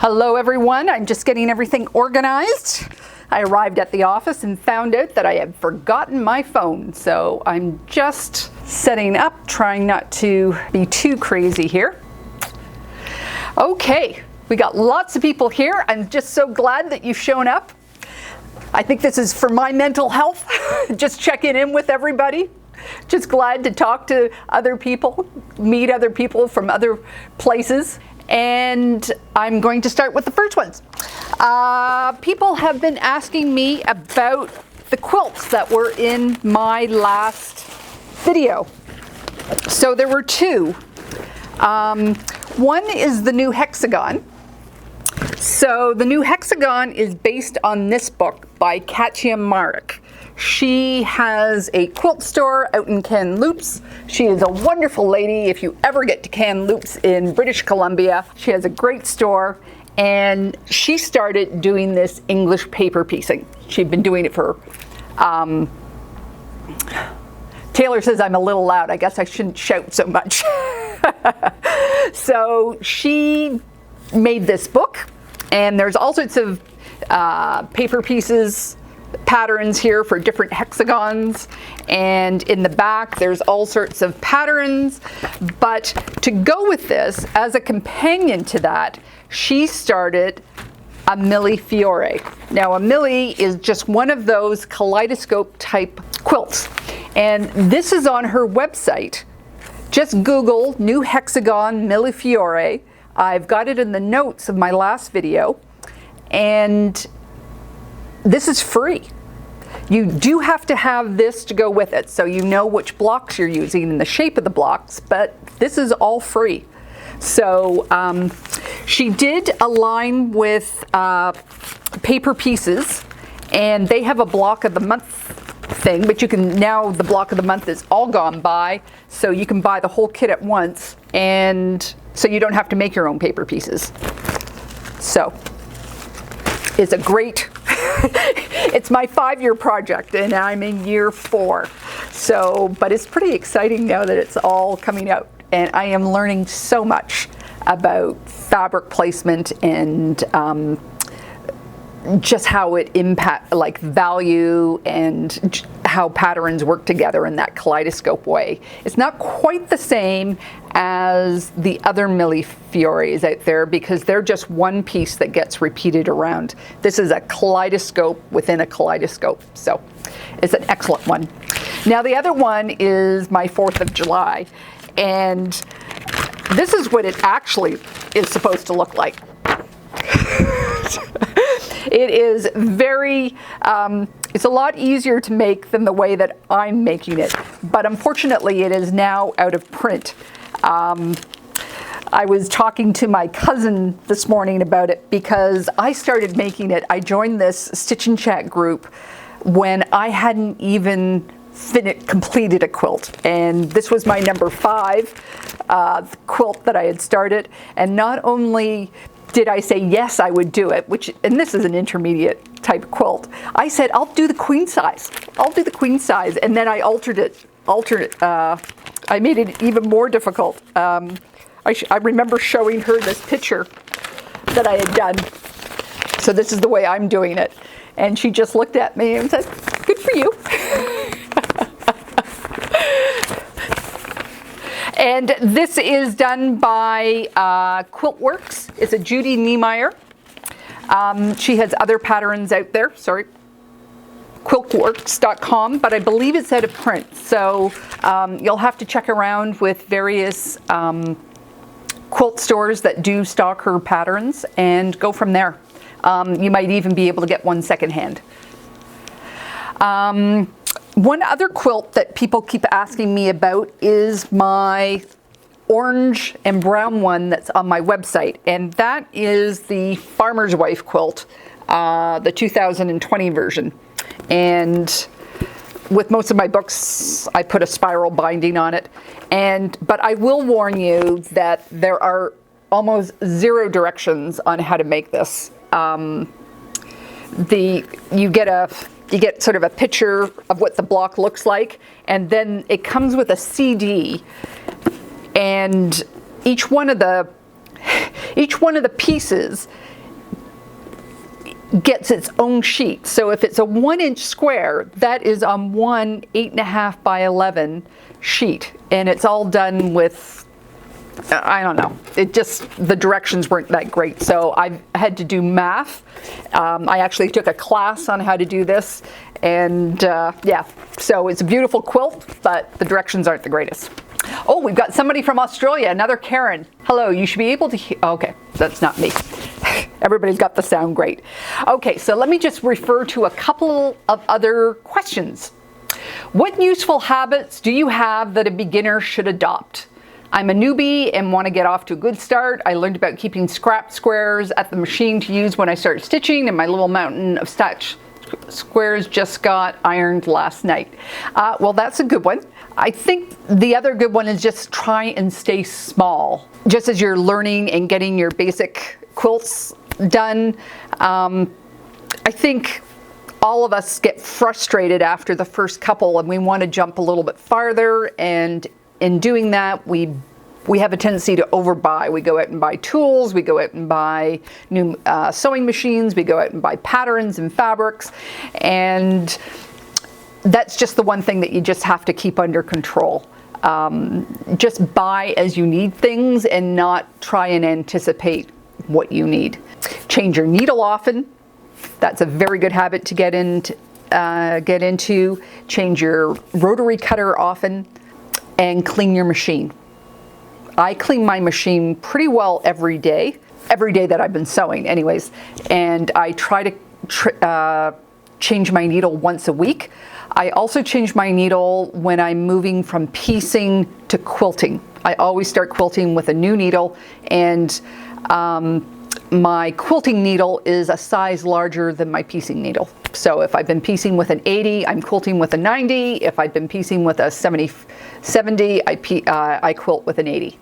Hello everyone, I'm just getting everything organized. I arrived at the office and found out that I had forgotten my phone, so I'm just setting up, trying not to be too crazy here. Okay, we got lots of people here. I'm just so glad that you've shown up. I think this is for my mental health, just checking in with everybody. Just glad to talk to other people, meet other people from other places. And I'm going to start with the first ones. People have been asking me about the quilts that were in my last video. So there were two. One is the new hexagon. So the new hexagon is based on this book by Katja Marek. She has a quilt store out in Kamloops. She is a wonderful lady. If you ever get to Kamloops in British Columbia, she has a great store, and she started doing this English paper piecing. She'd been doing it for, Taylor says I'm a little loud. I guess I shouldn't shout so much. So she made this book, and there's all sorts of paper pieces, patterns here for different hexagons, and in the back there's all sorts of patterns. But to go with this, as a companion to that, she started a millefiore. Now a milli is just one of those kaleidoscope type quilts, and this is on her website. Just Google new hexagon millefiore. I've got it in the notes of my last video, and this is free. You do have to have this to go with it, so you know which blocks you're using and the shape of the blocks, but this is all free. So she did align with Paper Pieces, and they have a block of the month thing, but you can now, the block of the month is all gone by, so you can buy the whole kit at once, and so you don't have to make your own paper pieces. So it's a great, it's my 5-year project, and I'm in year 4. So, but it's pretty exciting now that it's all coming out, and I am learning so much about fabric placement and just how it impacts, like, value, and how patterns work together in that kaleidoscope way. It's not quite the same as the other millefiores out there, because they're just one piece that gets repeated around. This is a kaleidoscope within a kaleidoscope, so it's an excellent one. Now the other one is my 4th of July, and this is what it actually is supposed to look like. It is very, it's a lot easier to make than the way that I'm making it, but unfortunately it is now out of print. I was talking to my cousin this morning about it, because I started making it. I joined this Stitch and Chat group when I hadn't even completed a quilt, and this was my number 5 quilt that I had started. And not only did I say yes, I would do it, and this is an intermediate type quilt, I said I'll do the queen size. I'll do the queen size, and then I altered it. I made it even more difficult. I remember showing her this picture that I had done. So this is the way I'm doing it, and she just looked at me and said, "Good for you." And this is done by Quiltworks. It's a Judy Niemeyer. She has other patterns out there, sorry, quiltworks.com, but I believe it's out of print. So you'll have to check around with various quilt stores that do stock her patterns and go from there. You might even be able to get one secondhand. One other quilt that people keep asking me about is my orange and brown one that's on my website, and that is the Farmer's Wife quilt, the 2020 version. And with most of my books, I put a spiral binding on it. But I will warn you that there are almost 0 directions on how to make this. You get sort of a picture of what the block looks like, and then it comes with a CD, and each one of the pieces gets its own sheet. So if it's a 1-inch square, that is on one 8.5 by 11 sheet, and it's all done with, I don't know, the directions weren't that great, so I had to do math. I actually took a class on how to do this, and yeah, so it's a beautiful quilt, but the directions aren't the greatest. Oh, we've got somebody from Australia, another Karen. Hello, you should be able to hear. Okay, that's not me. Everybody's got the sound great. Okay, so let me just refer to a couple of other questions. What useful habits do you have that a beginner should adopt? I'm a newbie and want to get off to a good start. I learned about keeping scrap squares at the machine to use when I start stitching, and my little mountain of stitch squares just got ironed last night. Well, that's a good one. I think the other good one is just try and stay small. Just as you're learning and getting your basic quilts done, I think all of us get frustrated after the first couple and we want to jump a little bit farther, and in doing that we have a tendency to overbuy. We go out and buy tools, we go out and buy new sewing machines, we go out and buy patterns and fabrics, and that's just the one thing that you just have to keep under control. Just buy as you need things and not try and anticipate what you need. Change your needle often. That's a very good habit to get into. Change your rotary cutter often, and clean your machine. I clean my machine pretty well every day that I've been sewing anyways, and I try to change my needle once a week. I also change my needle when I'm moving from piecing to quilting. I always start quilting with a new needle, and my quilting needle is a size larger than my piecing needle. So if I've been piecing with an 80, I'm quilting with a 90. If I've been piecing with a 70, I quilt with an 80.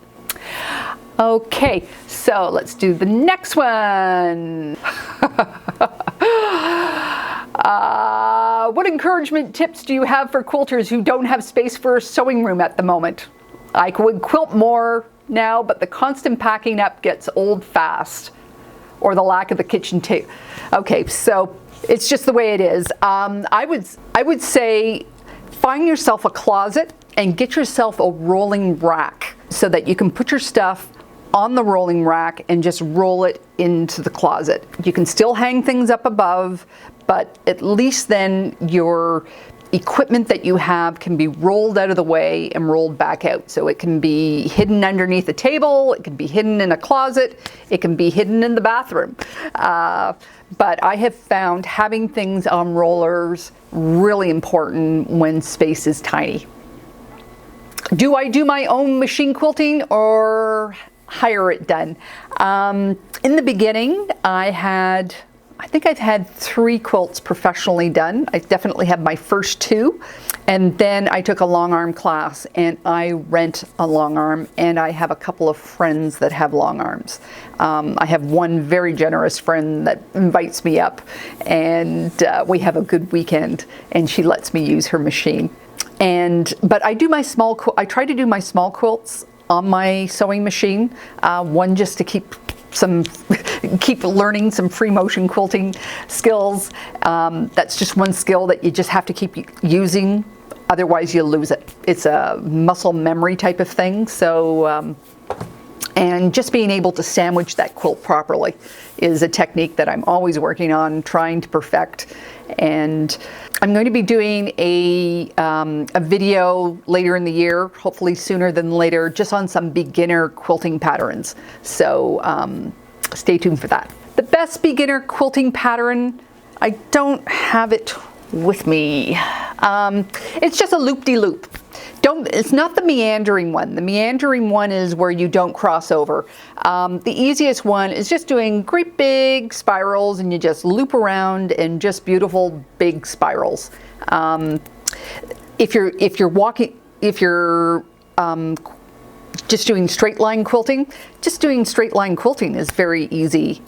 Okay, so let's do the next one. What encouragement tips do you have for quilters who don't have space for a sewing room at the moment? I would quilt more now, but the constant packing up gets old fast, or the lack of the kitchen table. Okay, so it's just the way it is. I would say find yourself a closet and get yourself a rolling rack so that you can put your stuff on the rolling rack and just roll it into the closet. You can still hang things up above, but at least then your equipment that you have can be rolled out of the way and rolled back out. So it can be hidden underneath a table, it can be hidden in a closet, it can be hidden in the bathroom. But I have found having things on rollers really important when space is tiny. Do I do my own machine quilting or hire it done? In the beginning, I think I've had 3 quilts professionally done. I definitely have my first 2, and then I took a long arm class and I rent a long arm, and I have a couple of friends that have long arms. I have one very generous friend that invites me up, and we have a good weekend, and she lets me use her machine. But I try to do my small quilts on my sewing machine, one just to keep learning some free motion quilting skills. That's just one skill that you just have to keep using, otherwise you'll lose it. It's a muscle memory type of thing. So and just being able to sandwich that quilt properly is a technique that I'm always working on, trying to perfect. And I'm going to be doing a video later in the year, hopefully sooner than later, just on some beginner quilting patterns. So stay tuned for that. The best beginner quilting pattern, I don't have it with me. It's just a loop-de-loop. It's not the meandering one. The meandering one is where you don't cross over. The easiest one is just doing great big spirals, and you just loop around in just beautiful big spirals. If you're just doing straight line quilting, just doing straight line quilting is very easy.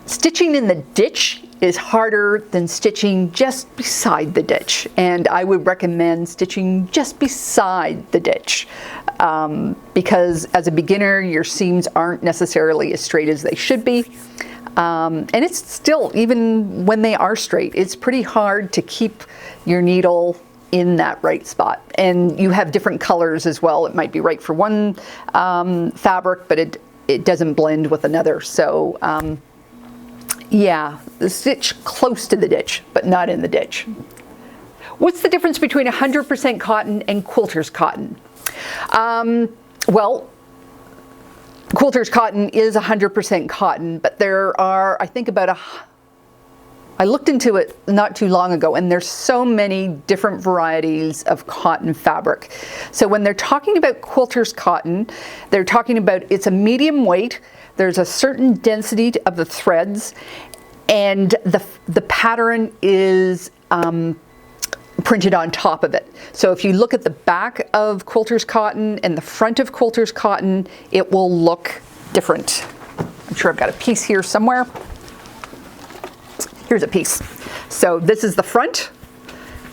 Stitching in the ditch is harder than stitching just beside the ditch, and I would recommend stitching just beside the ditch because as a beginner your seams aren't necessarily as straight as they should be. And it's still, even when they are straight, it's pretty hard to keep your needle in that right spot. And you have different colors as well. It might be right for one fabric, but it doesn't blend with another. So yeah, the stitch close to the ditch, but not in the ditch. What's the difference between 100% cotton and quilter's cotton? Well, quilter's cotton is 100% cotton, but there are, I think I looked into it not too long ago, and there's so many different varieties of cotton fabric. So when they're talking about quilter's cotton, they're talking about it's a medium weight, there's a certain density of the threads, and the pattern is printed on top of it. So if you look at the back of quilter's cotton and the front of quilter's cotton, it will look different. I'm sure I've got a piece here somewhere. Here's a piece. So this is the front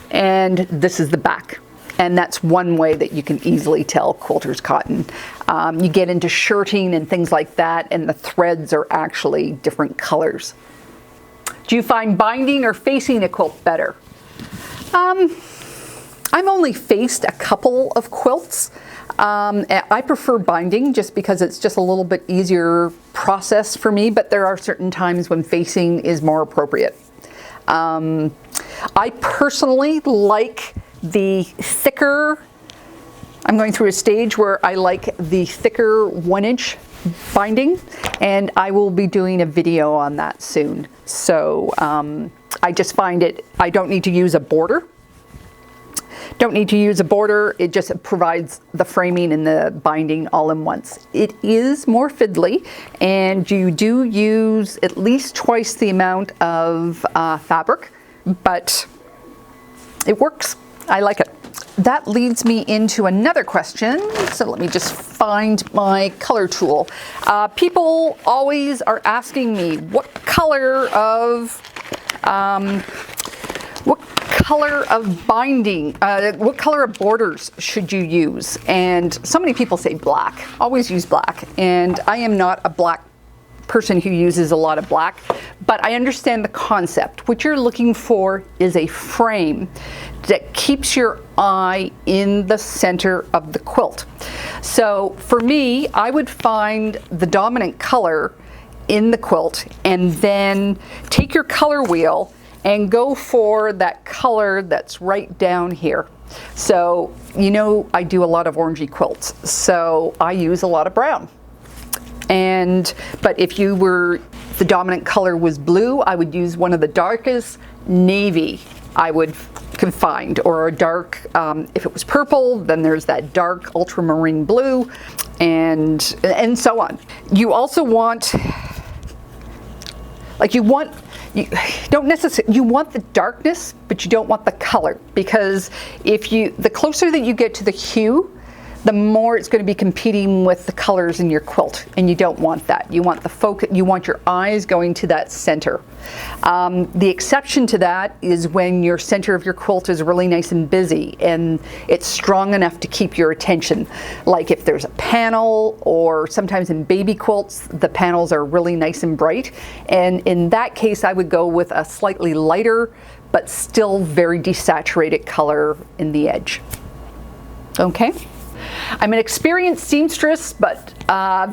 and this is the back. And that's one way that you can easily tell quilter's cotton. You get into shirting and things like that, and the threads are actually different colors. Do you find binding or facing a quilt better? I've only faced a couple of quilts. I prefer binding just because it's just a little bit easier process for me, but there are certain times when facing is more appropriate. I personally like the thicker, I'm going through a stage where I like the thicker 1-inch binding, and I will be doing a video on that soon. So I just find I don't need to use a border. It just provides the framing and the binding all in once. It is more fiddly, and you do use at least twice the amount of fabric, but it works. I like it. That leads me into another question. So let me just find my color tool. People always are asking me what color of binding, what color of borders should you use? And so many people say black. Always use black. And I am not a black person who uses a lot of black, but I understand the concept. What you're looking for is a frame that keeps your eye in the center of the quilt. So for me, I would find the dominant color in the quilt and then take your color wheel and go for that color that's right down here. So, you know, I do a lot of orangey quilts, so I use a lot of brown. But if the dominant color was blue, I would use one of the darkest navy I could find, or a dark, if it was purple, then there's that dark ultramarine blue, and so on. You also want, you want the darkness, but you don't want the color, because the closer that you get to the hue, the more it's going to be competing with the colors in your quilt, and you don't want that. You want the focus, you want your eyes going to that center. The exception to that is when your center of your quilt is really nice and busy and it's strong enough to keep your attention. Like if there's a panel, or sometimes in baby quilts, the panels are really nice and bright. And in that case, I would go with a slightly lighter, but still very desaturated color in the edge. Okay. I'm an experienced seamstress, but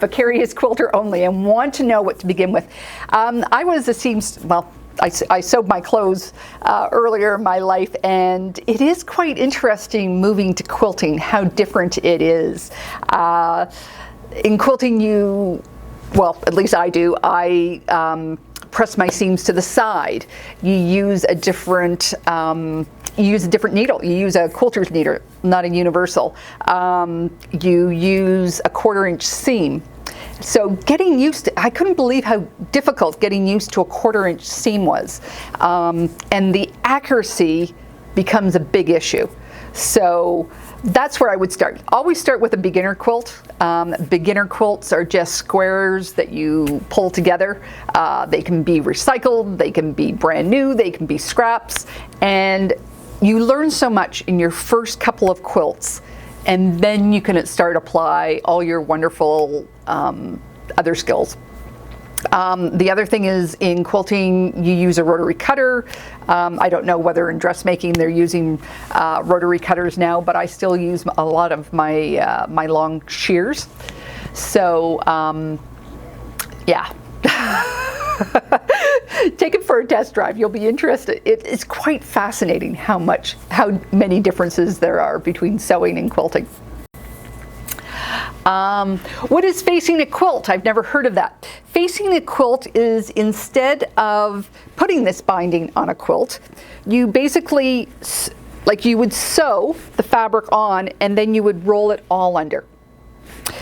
vicarious quilter only, and want to know what to begin with. I was a seamstress, well, I sewed my clothes earlier in my life, and it is quite interesting moving to quilting, how different it is. In quilting, well, at least I do, I press my seams to the side. You use a different needle. You use a quilter's needle, not a universal. You use a 1/4-inch seam. So getting used to, I couldn't believe how difficult getting used to a 1/4-inch seam was. And the accuracy becomes a big issue. So that's where I would start. Always start with a beginner quilt. Beginner quilts are just squares that you pull together. They can be recycled, they can be brand new, they can be scraps, and you learn so much in your first couple of quilts, and then you can start apply all your wonderful other skills. The other thing is, in quilting, you use a rotary cutter. I don't know whether in dressmaking they're using rotary cutters now, but I still use a lot of my my long shears. So yeah. Take it for a test drive. You'll be interested. It's quite fascinating how many differences there are between sewing and quilting. What is facing a quilt? I've never heard of that. Facing a quilt is, instead of putting this binding on a quilt, you basically, like, you would sew the fabric on and then you would roll it all under,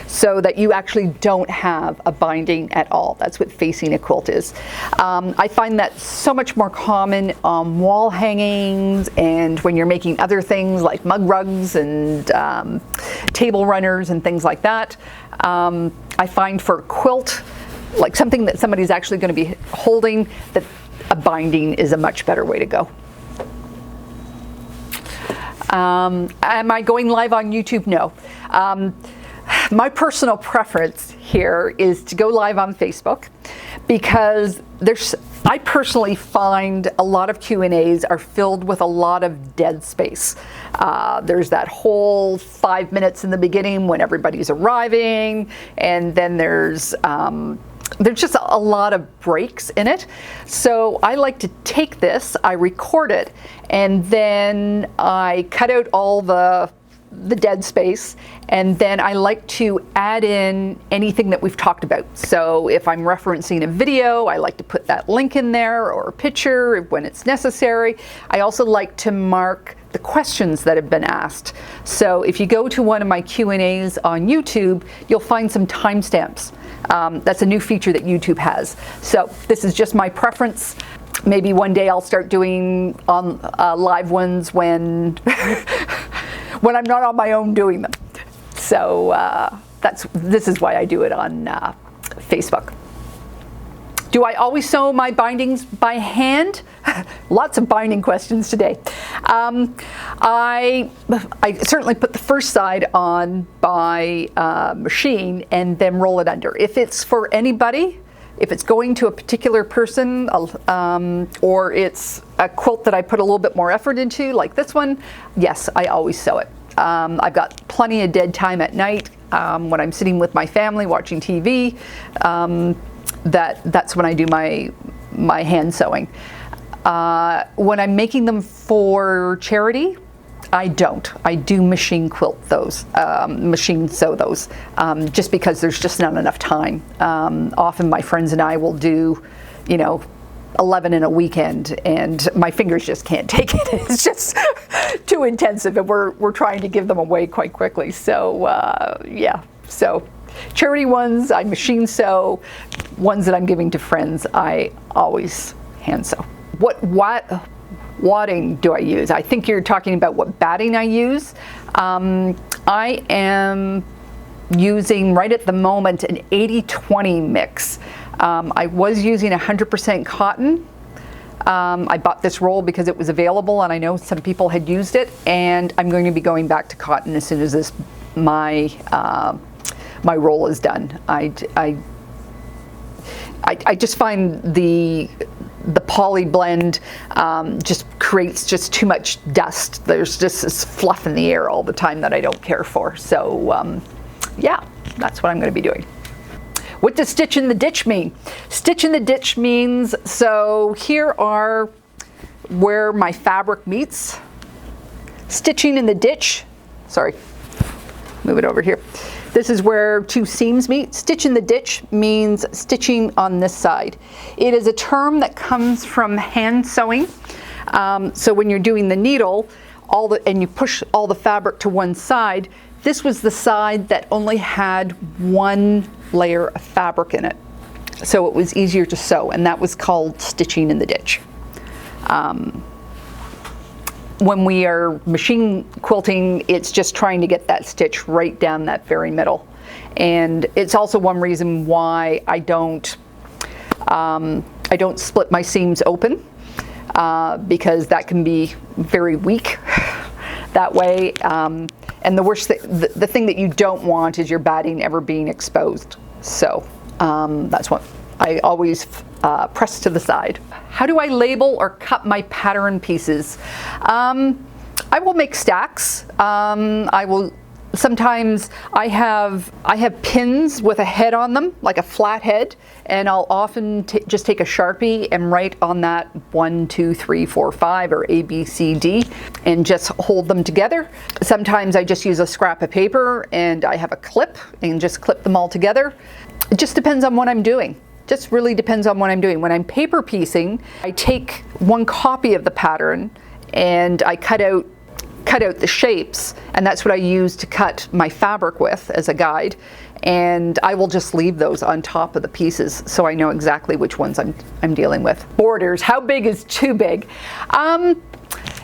so that you actually don't have a binding at all. That's what facing a quilt is. I find that so much more common on wall hangings, and when you're making other things like mug rugs and table runners and things like that. I find for a quilt, like something that somebody's actually going to be holding, that a binding is a much better way to go. Am I going live on YouTube? No. My personal preference here is to go live on Facebook, because I personally find a lot of Q&As are filled with a lot of dead space. There's that whole 5 minutes in the beginning when everybody's arriving, and then there's just a lot of breaks in it. So I like to take this, I record it, and then I cut out all the dead space, and then I like to add in anything that we've talked about. So if I'm referencing a video, I like to put that link in there, or a picture when it's necessary. I also like to mark the questions that have been asked. So if you go to one of my Q&As on YouTube, you'll find some timestamps. That's a new feature that YouTube has. So this is just my preference. Maybe one day I'll start doing live ones when when I'm not on my own doing them. So this is why I do it on Facebook. Do I always sew my bindings by hand? Lots of binding questions today. I certainly put the first side on by machine and then roll it under. If it's for anybody, if it's going to a particular person, or it's a quilt that I put a little bit more effort into, like this one, yes, I always sew it. I've got plenty of dead time at night when I'm sitting with my family watching TV. That's when I do my hand sewing. When I'm making them for charity, I don't. I do machine quilt those, machine sew those, just because there's just not enough time. Often my friends and I will do, 11 in a weekend, and my fingers just can't take it. It's just too intensive, and we're trying to give them away quite quickly. So yeah, so charity ones I machine sew. Ones that I'm giving to friends, I always hand sew. What wadding do I use? I think you're talking about what batting I use. I am using right at the moment an 80-20 mix. I was using 100% cotton. I bought this roll because it was available, and I know some people had used it, and I'm going to be going back to cotton as soon as my roll is done. I just find the poly blend just creates just too much dust. There's just this fluff in the air all the time that I don't care for. So yeah, that's what I'm going to be doing. What does stitch in the ditch mean? Stitch in the ditch means, so here are where my fabric meets. Stitching in the ditch, sorry, move it over here. This is where two seams meet. Stitch in the ditch means stitching on this side. It is a term that comes from hand sewing. So when you're doing the needle, and you push all the fabric to one side, this was the side that only had one layer of fabric in it. So it was easier to sew, and that was called stitching in the ditch. When we are machine quilting, it's just trying to get that stitch right down that very middle. And it's also one reason why I don't split my seams open, because that can be very weak that way. And the worst thing, the thing that you don't want is your batting ever being exposed. So that's I always press to the side. How do I label or cut my pattern pieces? I will make stacks. Sometimes I have pins with a head on them, like a flat head, and I'll often just take a Sharpie and write on that 1, 2, 3, 4, 5 or A, B, C, D, and just hold them together. Sometimes I just use a scrap of paper and I have a clip and just clip them all together. It just depends on what I'm doing. Just really depends on what I'm doing. When I'm paper piecing, I take one copy of the pattern and I cut out the shapes, and that's what I use to cut my fabric with as a guide, and I will just leave those on top of the pieces so I know exactly which ones I'm dealing with. Borders, how big is too big?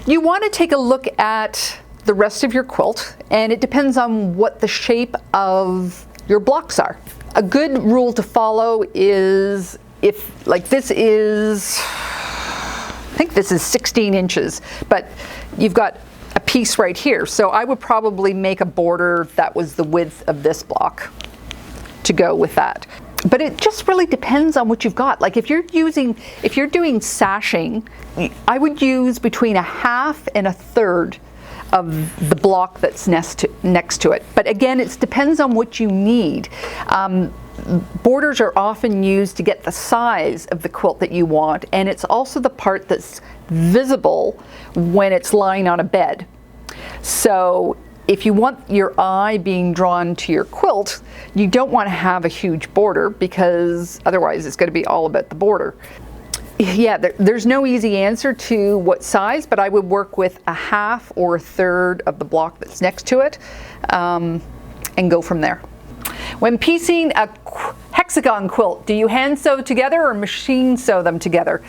You want to take a look at the rest of your quilt, and it depends on what the shape of your blocks are. A good rule to follow is, if like this is, I think this is 16 inches, but you've got a piece right here, so I would probably make a border that was the width of this block to go with that. But it just really depends on what you've got. Like if you're doing sashing, I would use between a half and a third of the block that's next to it. But again, it depends on what you need. Borders are often used to get the size of the quilt that you want, and it's also the part that's visible when it's lying on a bed. So if you want your eye being drawn to your quilt, you don't want to have a huge border, because otherwise it's going to be all about the border. Yeah, there's no easy answer to what size, but I would work with a half or a third of the block that's next to it, and go from there. When piecing a hexagon quilt, do you hand sew together or machine sew them together?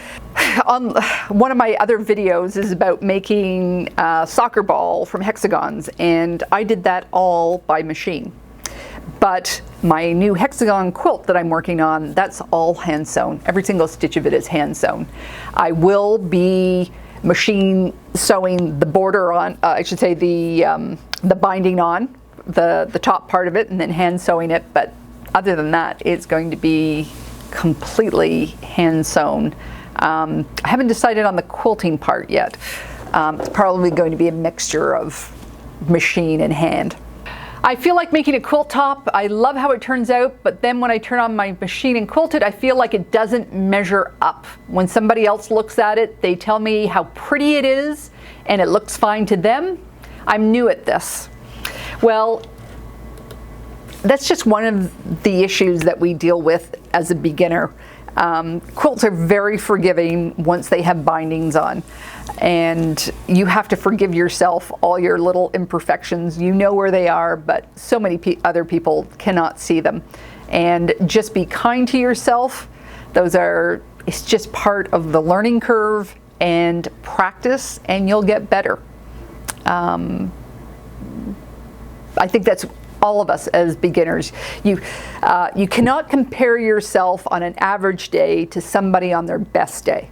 On one of my other videos is about making a soccer ball from hexagons, and I did that all by machine. But my new hexagon quilt that I'm working on, that's all hand sewn. Every single stitch of it is hand sewn. I will be machine sewing the border on, I should say the binding on, the top part of it, and then hand sewing it, but other than that it's going to be completely hand sewn. I haven't decided on the quilting part yet. It's probably going to be a mixture of machine and hand. I feel like making a quilt top. I love how it turns out, but then when I turn on my machine and quilt it, I feel like it doesn't measure up. When somebody else looks at it, they tell me how pretty it is and it looks fine to them. I'm new at this. Well, that's just one of the issues that we deal with as a beginner. Quilts are very forgiving once they have bindings on, and you have to forgive yourself all your little imperfections. You know where they are, but so many other people cannot see them. And just be kind to yourself. It's just part of the learning curve, and practice and you'll get better. I think that's all of us as beginners. You cannot compare yourself on an average day to somebody on their best day,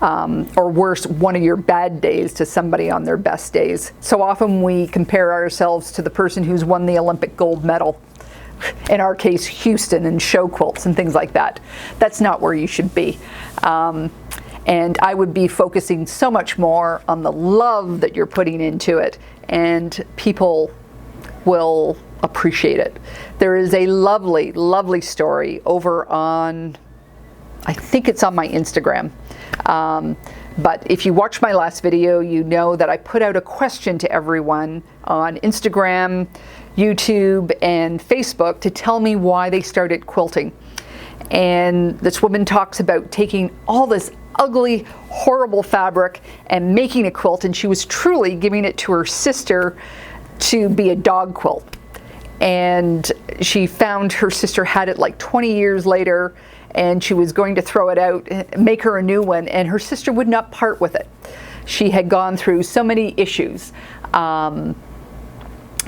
or worse, one of your bad days to somebody on their best days. So often we compare ourselves to the person who's won the Olympic gold medal, in our case Houston, and show quilts and things like that. That's not where you should be. And I would be focusing so much more on the love that you're putting into it, and people will appreciate it. There is a lovely, lovely story over on, I think it's on my Instagram. But if you watch my last video, you know that I put out a question to everyone on Instagram, YouTube, and Facebook to tell me why they started quilting. And this woman talks about taking all this ugly, horrible fabric and making a quilt, and she was truly giving it to her sister to be a dog quilt. And she found her sister had it like 20 years later, and she was going to throw it out, make her a new one, and her sister would not part with it. She had gone through so many issues.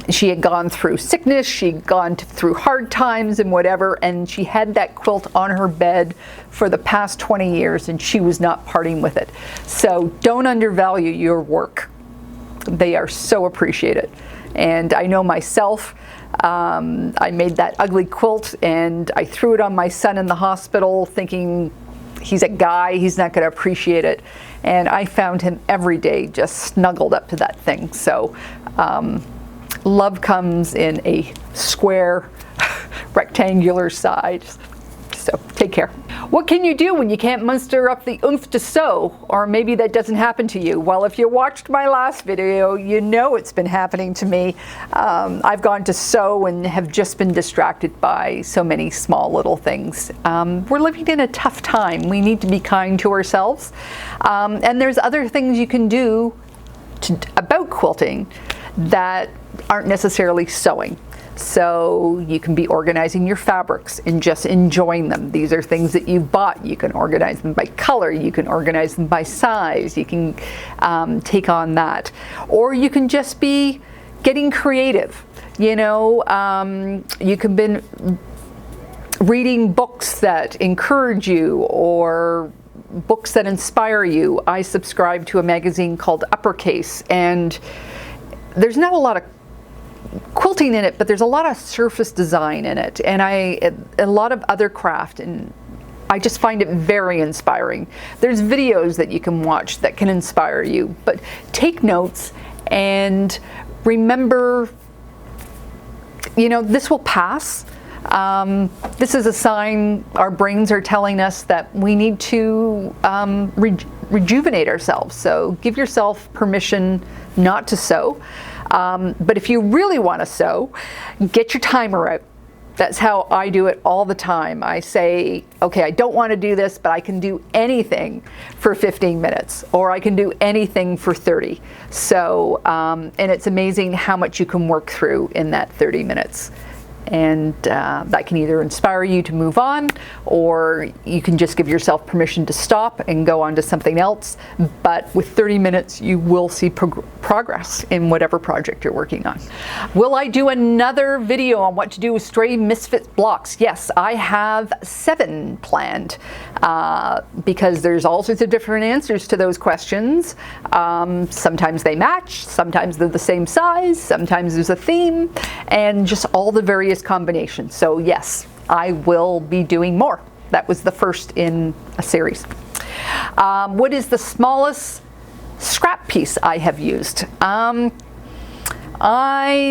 She had gone through sickness, she'd gone through hard times and whatever, and she had that quilt on her bed for the past 20 years, and she was not parting with it. So don't undervalue your work. They are so appreciated. And I know myself, I made that ugly quilt and I threw it on my son in the hospital thinking he's a guy, he's not going to appreciate it. And I found him every day just snuggled up to that thing. So love comes in a square, rectangular size. So take care. What can you do when you can't muster up the oomph to sew? Or maybe that doesn't happen to you. Well, if you watched my last video, you know it's been happening to me. I've gone to sew and have just been distracted by so many small little things. We're living in a tough time. We need to be kind to ourselves. And there's other things you can do about quilting that aren't necessarily sewing. So you can be organizing your fabrics and just enjoying them. These are things that you've bought. You can organize them by color. You can organize them by size. You can take on that. Or you can just be getting creative. You know, you can be reading books that encourage you or books that inspire you. I subscribe to a magazine called Uppercase, and there's not a lot of quilting in it, but there's a lot of surface design in it, and a lot of other craft, and I just find it very inspiring. There's videos that you can watch that can inspire you, but take notes and remember, you know, this will pass. This is a sign our brains are telling us that we need to rejuvenate ourselves. So give yourself permission not to sew. But if you really want to sew, get your timer out. That's how I do it all the time. I say, okay, I don't want to do this, but I can do anything for 15 minutes, or I can do anything for 30. So, and it's amazing how much you can work through in that 30 minutes. And that can either inspire you to move on, or you can just give yourself permission to stop and go on to something else. But with 30 minutes, you will see progress in whatever project you're working on. Will I do another video on what to do with stray misfit blocks? Yes, I have 7 planned because there's all sorts of different answers to those questions. Sometimes they match, sometimes they're the same size, sometimes there's a theme, and just all the various combinations. So yes, I will be doing more. That was the first in a series. What is the smallest scrap piece I have used? I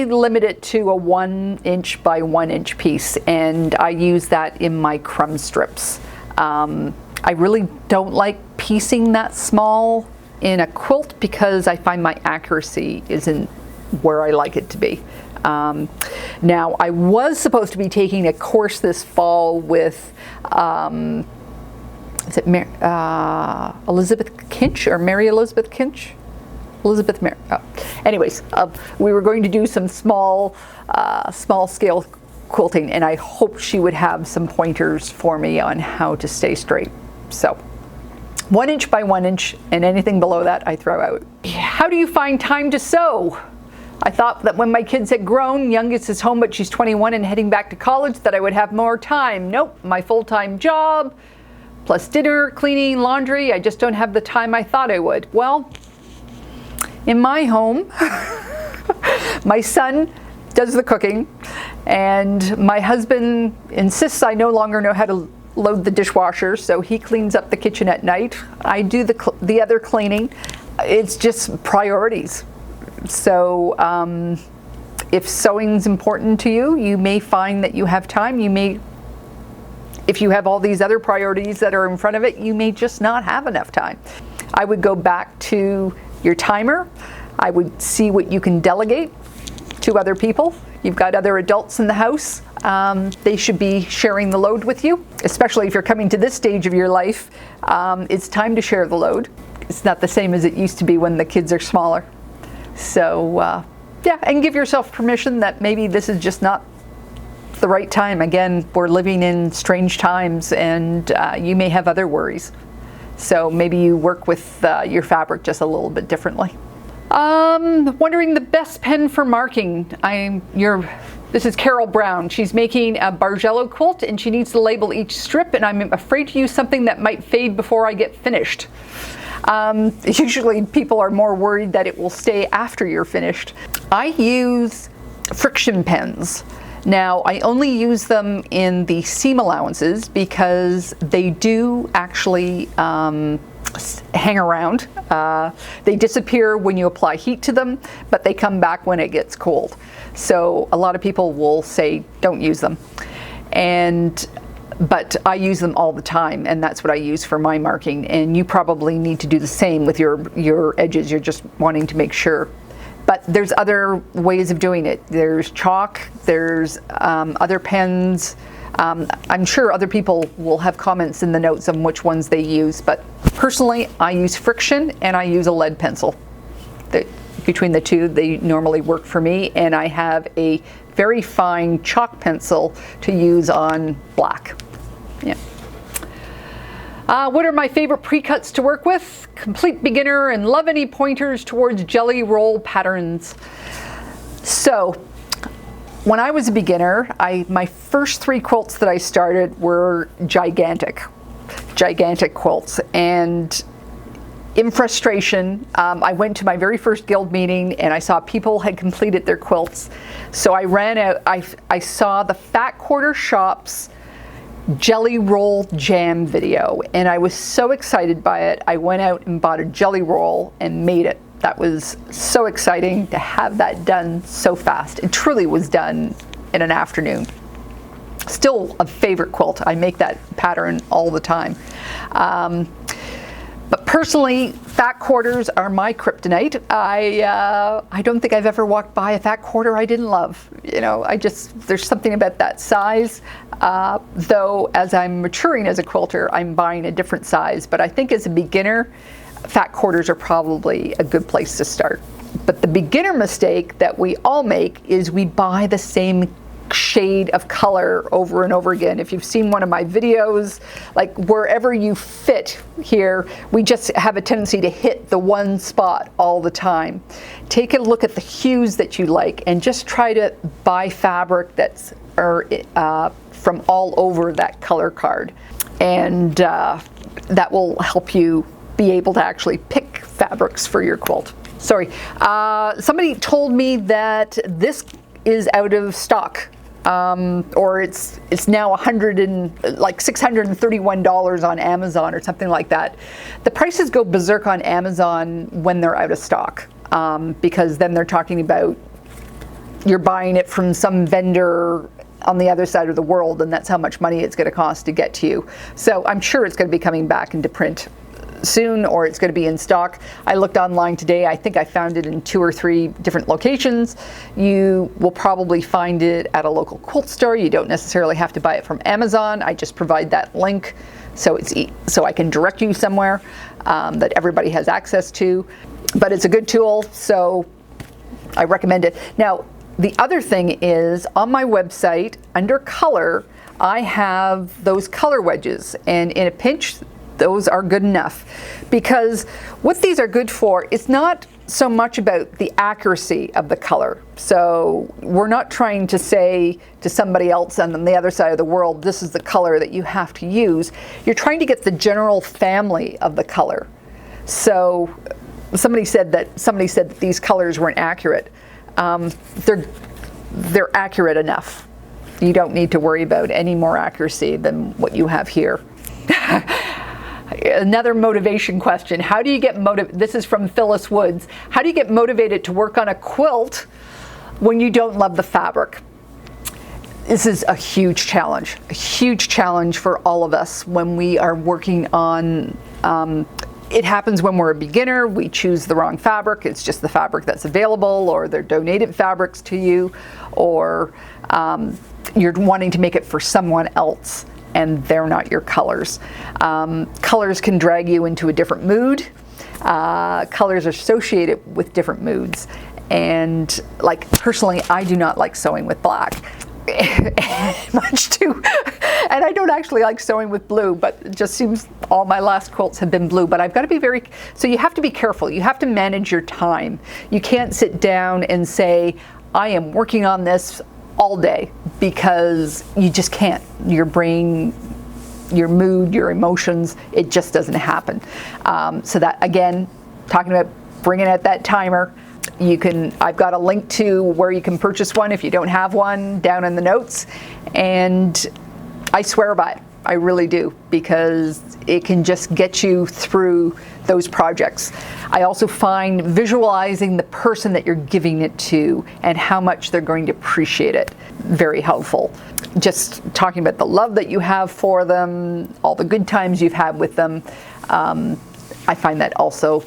limit it to a 1 inch by 1 inch piece, and I use that in my crumb strips. I really don't like piecing that small in a quilt because I find my accuracy isn't where I like it to be. Now, I was supposed to be taking a course this fall with is it Elizabeth Kinch or Mary Elizabeth Kinch? Elizabeth Mary. Oh. Anyways, we were going to do some small scale quilting, and I hoped she would have some pointers for me on how to stay straight. So 1 inch by 1 inch, and anything below that I throw out. How do you find time to sew? I thought that when my kids had grown, youngest is home but she's 21 and heading back to college, that I would have more time. Nope, my full-time job, plus dinner, cleaning, laundry, I just don't have the time I thought I would. Well, in my home, my son does the cooking, and my husband insists I no longer know how to load the dishwasher, so he cleans up the kitchen at night. I do the other cleaning. It's just priorities. So if sewing's important to you, you may find that you have time. You may, if you have all these other priorities that are in front of it, you may just not have enough time. I would go back to your timer. I would see what you can delegate to other people. You've got other adults in the house. They should be sharing the load with you, especially if you're coming to this stage of your life. It's time to share the load. It's not the same as it used to be when the kids are smaller. So yeah, and give yourself permission that maybe this is just not the right time. Again, we're living in strange times, and you may have other worries. So maybe you work with your fabric just a little bit differently. Wondering the best pen for marking. This is Carol Brown. She's making a Bargello quilt, and she needs to label each strip, and I'm afraid to use something that might fade before I get finished. Usually people are more worried that it will stay after you're finished. I use friction pens. Now, I only use them in the seam allowances because they do actually hang around. They disappear when you apply heat to them, but they come back when it gets cold. So a lot of people will say don't use them. But I use them all the time, and that's what I use for my marking. And you probably need to do the same with your edges. You're just wanting to make sure. But there's other ways of doing it. There's chalk, there's other pens. I'm sure other people will have comments in the notes on which ones they use, but personally I use friction and I use a lead pencil. Between the two, they normally work for me, and I have a very fine chalk pencil to use on black. Yeah. What are my favorite pre-cuts to work with? Complete beginner and love any pointers towards jelly roll patterns. So, when I was a beginner, my first 3 quilts that I started were gigantic quilts. And in frustration, I went to my very first guild meeting and I saw people had completed their quilts. So I ran out, I saw the Fat Quarter Shop's jelly roll jam video, and I was so excited by it. I went out and bought a jelly roll and made it. That was so exciting to have that done so fast. It truly was done in an afternoon. Still a favorite quilt. I make that pattern all the time. But personally, fat quarters are my kryptonite. I don't think I've ever walked by a fat quarter I didn't love. You know, there's something about that size. Though as I'm maturing as a quilter, I'm buying a different size. But I think as a beginner, fat quarters are probably a good place to start. But the beginner mistake that we all make is we buy the same shade of color over and over again. If you've seen one of my videos, like wherever you fit here, we just have a tendency to hit the one spot all the time. Take a look at the hues that you like and just try to buy fabric that's from all over that color card. And that will help you be able to actually pick fabrics for your quilt. Sorry, somebody told me that this is out of stock. Or it's now $631 on Amazon or something like that. The prices go berserk on Amazon when they're out of stock, because then they're talking about you're buying it from some vendor on the other side of the world, and that's how much money it's going to cost to get to you. So I'm sure it's going to be coming back into print soon, or it's going to be in stock. I looked online today. I think I found it in 2 or 3 different locations. You will probably find it at a local quilt store. You don't necessarily have to buy it from Amazon. I just provide that link so I can direct you somewhere that everybody has access to. But it's a good tool, so I recommend it. Now, the other thing is on my website under color, I have those color wedges, and in a pinch, those are good enough, because what these are good for, it's not so much about the accuracy of the color. So we're not trying to say to somebody else on the other side of the world, this is the color that you have to use. You're trying to get the general family of the color. So somebody said that these colors weren't accurate. They're accurate enough. You don't need to worry about any more accuracy than what you have here. Another motivation question. How do you get motivated? This is from Phyllis Woods. How do you get motivated to work on a quilt when you don't love the fabric? This is a huge challenge for all of us when we are working on, it happens when we're a beginner, we choose the wrong fabric, it's just the fabric that's available, or they're donated fabrics to you, or you're wanting to make it for someone else and they're not your colors. Colors can drag you into a different mood. Colors are associated with different moods. And like personally, I do not like sewing with black. Much too. And I don't actually like sewing with blue, but it just seems all my last quilts have been blue. But I've got to be so you have to be careful. You have to manage your time. You can't sit down and say, I am working on this all day, because you just can't. Your brain your mood, your emotions, it just doesn't happen. So that, again, talking about bringing out that timer, I've got a link to where you can purchase one if you don't have one down in the notes, and I swear by it. I really do, because it can just get you through those projects. I also find visualizing the person that you're giving it to and how much they're going to appreciate it very helpful. Just talking about the love that you have for them, all the good times you've had with them. I find that also.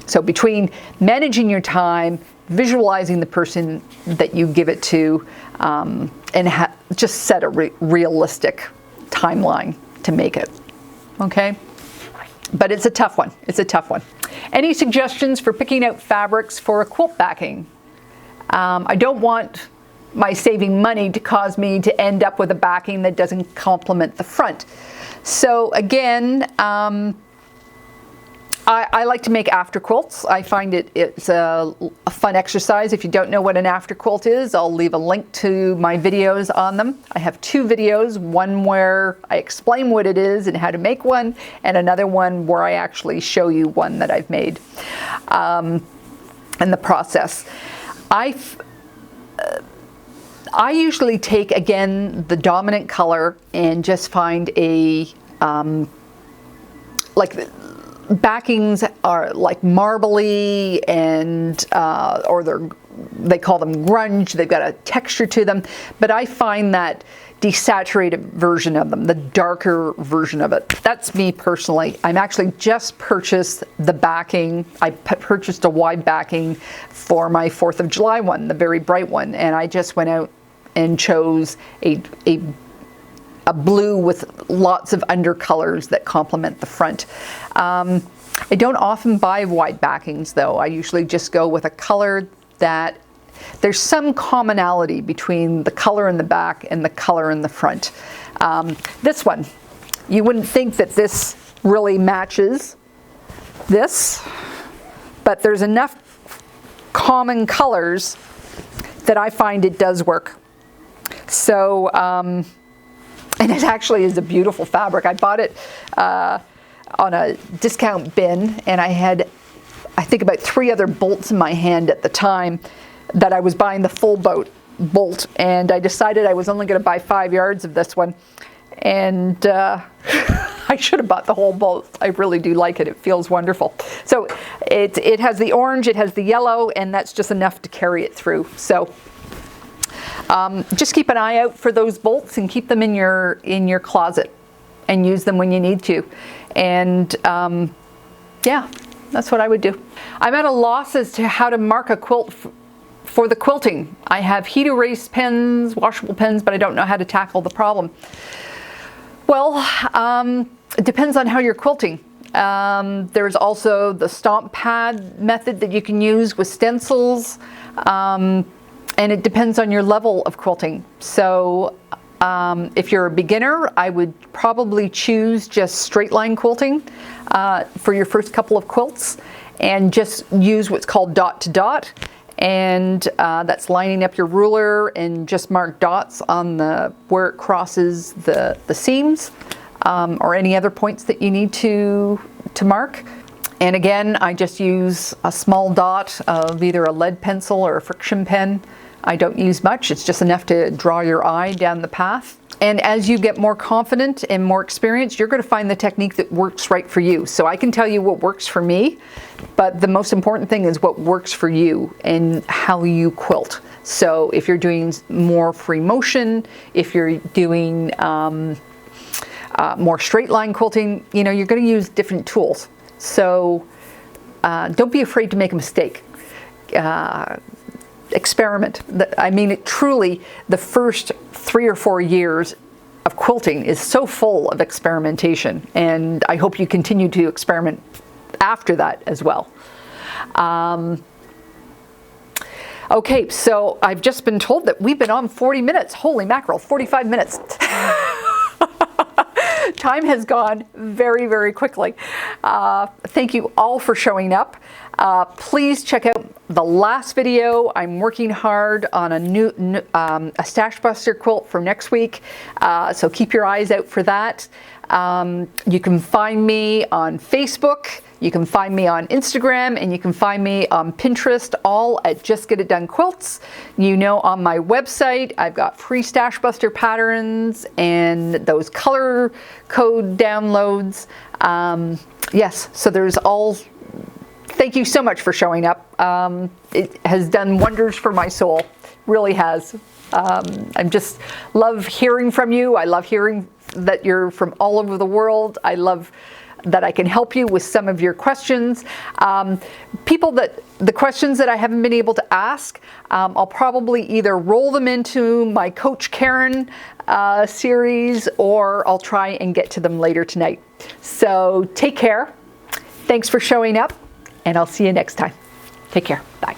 So between managing your time, visualizing the person that you give it to, and just set a realistic timeline to make it, okay? But it's a tough one. It's a tough one. Any suggestions for picking out fabrics for a quilt backing? I don't want my saving money to cause me to end up with a backing that doesn't complement the front. So again, I like to make after quilts. I find it's a fun exercise. If you don't know what an after quilt is, I'll leave a link to my videos on them. I have 2 videos, one where I explain what it is and how to make one, and another one where I actually show you one that I've made and the process. I usually take, again, the dominant color and just find a, backings are like marbly and or they call them grunge. They've got a texture to them, but I find that desaturated version of them, the darker version of it. That's me personally. I'm actually just purchased the backing. I purchased a wide backing for my 4th of July one, the very bright one, and I just went out and chose a blue with lots of undercolors that complement the front. I don't often buy wide backings though. I usually just go with a color that there's some commonality between the color in the back and the color in the front. This one, you wouldn't think that this really matches this, but there's enough common colors that I find it does work. So, and it actually is a beautiful fabric. I bought it on a discount bin, and I had, I think, about 3 other bolts in my hand at the time that I was buying the full bolt, and I decided I was only going to buy 5 yards of this one, and I should have bought the whole bolt. I really do like it. It feels wonderful. So it has the orange, it has the yellow, and that's just enough to carry it through. So just keep an eye out for those bolts and keep them in your closet and use them when you need to. And yeah, that's what I would do. I'm at a loss as to how to mark a quilt for the quilting. I have heat erase pens, washable pens, but I don't know how to tackle the problem. Well, it depends on how you're quilting. There's also the stomp pad method that you can use with stencils, and it depends on your level of quilting. So if you're a beginner, I would probably choose just straight line quilting for your first couple of quilts, and just use what's called dot to dot, and that's lining up your ruler and just mark dots on where it crosses the seams, or any other points that you need to mark. And again, I just use a small dot of either a lead pencil or a friction pen. I don't use much. It's just enough to draw your eye down the path. And as you get more confident and more experienced, you're going to find the technique that works right for you. So I can tell you what works for me, but the most important thing is what works for you and how you quilt. So if you're doing more free motion, if you're doing more straight line quilting, you know, you're going to use different tools. So don't be afraid to make a mistake. Experiment. I mean, it truly, the first 3 or 4 years of quilting is so full of experimentation, and I hope you continue to experiment after that as well. Okay, so I've just been told that we've been on 40 minutes. Holy mackerel, 45 minutes. Time has gone very, very quickly. Thank you all for showing up. Please check out the last video. I'm working hard on a new a Stash Buster quilt for next week, so keep your eyes out for that. You can find me on Facebook, you can find me on Instagram, and you can find me on Pinterest, all at Just Get It Done Quilts. You know, on my website, I've got free Stash Buster patterns and those color code downloads. Yes, so there's all. Thank you so much for showing up. It has done wonders for my soul, really has. I just love hearing from you. I love hearing that you're from all over the world. I love that I can help you with some of your questions. The questions that I haven't been able to ask, I'll probably either roll them into my Coach Karen series, or I'll try and get to them later tonight. So take care. Thanks for showing up, and I'll see you next time. Take care. Bye.